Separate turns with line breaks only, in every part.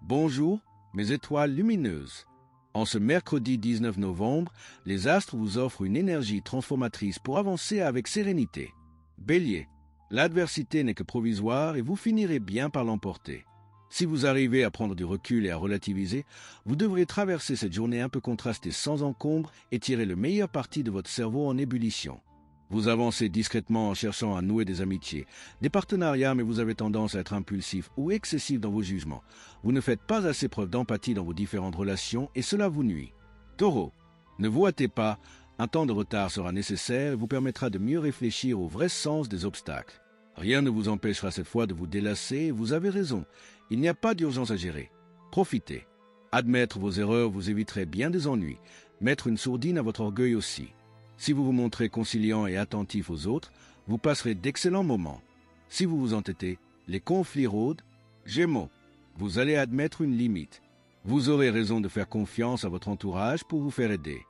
Bonjour, mes étoiles lumineuses. En ce mercredi 19 novembre, les astres vous offrent une énergie transformatrice pour avancer avec sérénité. Bélier, l'adversité n'est que provisoire et vous finirez bien par l'emporter. Si vous arrivez à prendre du recul et à relativiser, vous devrez traverser cette journée un peu contrastée sans encombre et tirer le meilleur parti de votre cerveau en ébullition. Vous avancez discrètement en cherchant à nouer des amitiés, des partenariats, mais vous avez tendance à être impulsif ou excessif dans vos jugements. Vous ne faites pas assez preuve d'empathie dans vos différentes relations et cela vous nuit. Taureau, ne vous hâtez pas, un temps de retard sera nécessaire et vous permettra de mieux réfléchir au vrai sens des obstacles. Rien ne vous empêchera cette fois de vous délasser et vous avez raison, il n'y a pas d'urgence à gérer. Profitez. Admettre vos erreurs vous éviterait bien des ennuis, mettre une sourdine à votre orgueil aussi. Si vous vous montrez conciliant et attentif aux autres, vous passerez d'excellents moments. Si vous vous entêtez, les conflits rôdent. Gémeaux, vous allez admettre une limite. Vous aurez raison de faire confiance à votre entourage pour vous faire aider.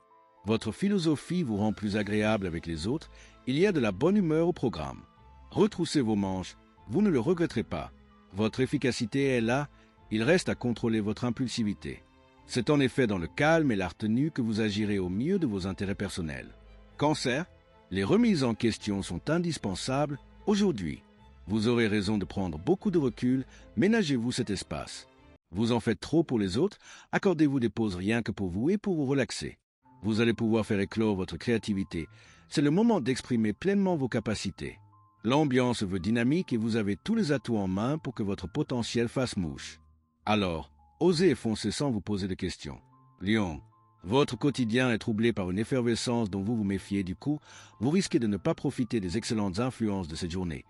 Votre philosophie vous rend plus agréable avec les autres, il y a de la bonne humeur au programme. Retroussez vos manches, vous ne le regretterez pas. Votre efficacité est là, il reste à contrôler votre impulsivité. C'est en effet dans le calme et la retenue que vous agirez au mieux de vos intérêts personnels. Cancer, les remises en question sont indispensables aujourd'hui. Vous aurez raison de prendre beaucoup de recul, ménagez-vous cet espace. Vous en faites trop pour les autres, accordez-vous des pauses rien que pour vous et pour vous relaxer. Vous allez pouvoir faire éclore votre créativité. C'est le moment d'exprimer pleinement vos capacités. L'ambiance veut dynamique et vous avez tous les atouts en main pour que votre potentiel fasse mouche. Alors, osez et foncez sans vous poser de questions. Lion, votre quotidien est troublé par une effervescence dont vous vous méfiez, du coup, vous risquez de ne pas profiter des excellentes influences de cette journée,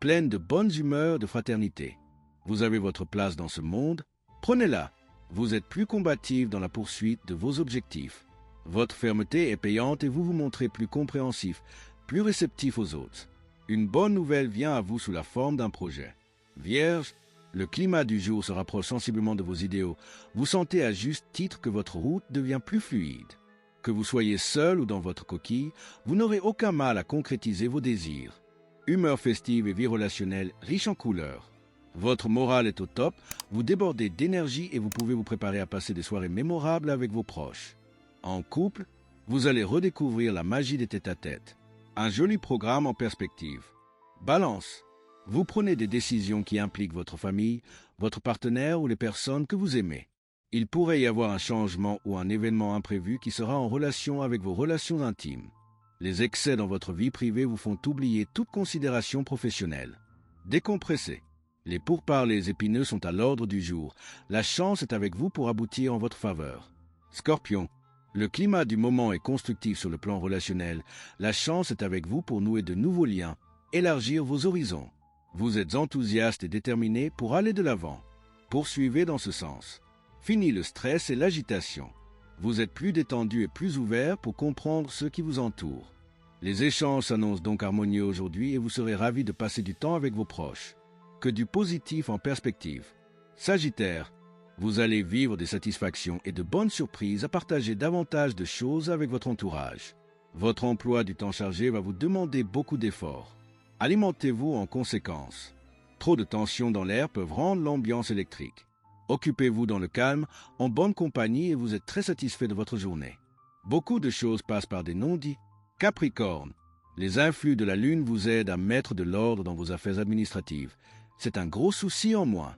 pleine de bonnes humeurs, de fraternité. Vous avez votre place dans ce monde, prenez-la. Vous êtes plus combatif dans la poursuite de vos objectifs. Votre fermeté est payante et vous vous montrez plus compréhensif, plus réceptif aux autres. Une bonne nouvelle vient à vous sous la forme d'un projet. Vierge, le climat du jour se rapproche sensiblement de vos idéaux. Vous sentez à juste titre que votre route devient plus fluide. Que vous soyez seul ou dans votre coquille, vous n'aurez aucun mal à concrétiser vos désirs. Humeur festive et vie relationnelle riche en couleurs. Votre morale est au top, vous débordez d'énergie et vous pouvez vous préparer à passer des soirées mémorables avec vos proches. En couple, vous allez redécouvrir la magie des tête-à-tête. Un joli programme en perspective. Balance. Vous prenez des décisions qui impliquent votre famille, votre partenaire ou les personnes que vous aimez. Il pourrait y avoir un changement ou un événement imprévu qui sera en relation avec vos relations intimes. Les excès dans votre vie privée vous font oublier toute considération professionnelle. Décompressez. Les pourparlers épineux sont à l'ordre du jour. La chance est avec vous pour aboutir en votre faveur. Scorpion. Le climat du moment est constructif sur le plan relationnel. La chance est avec vous pour nouer de nouveaux liens, élargir vos horizons. Vous êtes enthousiaste et déterminé pour aller de l'avant. Poursuivez dans ce sens. Fini le stress et l'agitation. Vous êtes plus détendu et plus ouvert pour comprendre ceux qui vous entourent. Les échanges s'annoncent donc harmonieux aujourd'hui et vous serez ravis de passer du temps avec vos proches. Que du positif en perspective. Sagittaire, vous allez vivre des satisfactions et de bonnes surprises à partager davantage de choses avec votre entourage. Votre emploi du temps chargé va vous demander beaucoup d'efforts. Alimentez-vous en conséquence. Trop de tensions dans l'air peuvent rendre l'ambiance électrique. Occupez-vous dans le calme, en bonne compagnie et vous êtes très satisfait de votre journée. Beaucoup de choses passent par des non-dits. Capricorne, les influx de la Lune vous aident à mettre de l'ordre dans vos affaires administratives. C'est un gros souci en moins.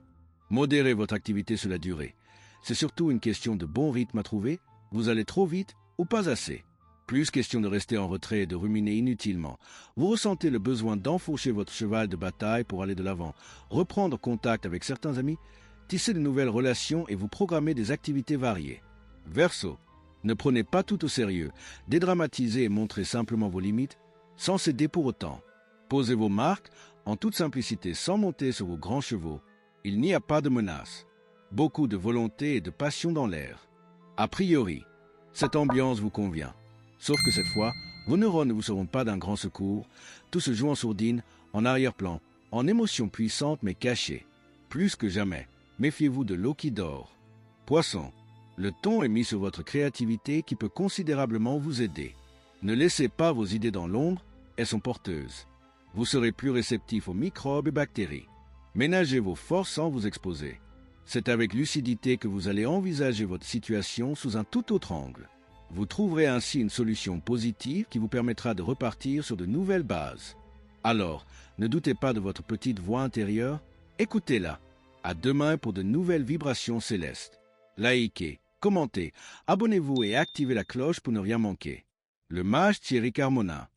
Modérez votre activité sur la durée. C'est surtout une question de bon rythme à trouver. Vous allez trop vite ou pas assez. Plus question de rester en retrait et de ruminer inutilement. Vous ressentez le besoin d'enfourcher votre cheval de bataille pour aller de l'avant, reprendre contact avec certains amis, tisser de nouvelles relations et vous programmer des activités variées. Verseau, ne prenez pas tout au sérieux. Dédramatisez et montrez simplement vos limites, sans céder pour autant. Posez vos marques en toute simplicité, sans monter sur vos grands chevaux. Il n'y a pas de menace. Beaucoup de volonté et de passion dans l'air. A priori, cette ambiance vous convient. Sauf que cette fois, vos neurones ne vous seront pas d'un grand secours. Tout se joue en sourdine, en arrière-plan, en émotions puissantes mais cachées. Plus que jamais, méfiez-vous de l'eau qui dort. Poisson, le ton est mis sur votre créativité qui peut considérablement vous aider. Ne laissez pas vos idées dans l'ombre, elles sont porteuses. Vous serez plus réceptif aux microbes et bactéries. Ménagez vos forces sans vous exposer. C'est avec lucidité que vous allez envisager votre situation sous un tout autre angle. Vous trouverez ainsi une solution positive qui vous permettra de repartir sur de nouvelles bases. Alors, ne doutez pas de votre petite voix intérieure, écoutez-la. À demain pour de nouvelles vibrations célestes. Likez, commentez, abonnez-vous et activez la cloche pour ne rien manquer. Le mage Thierry Carmona.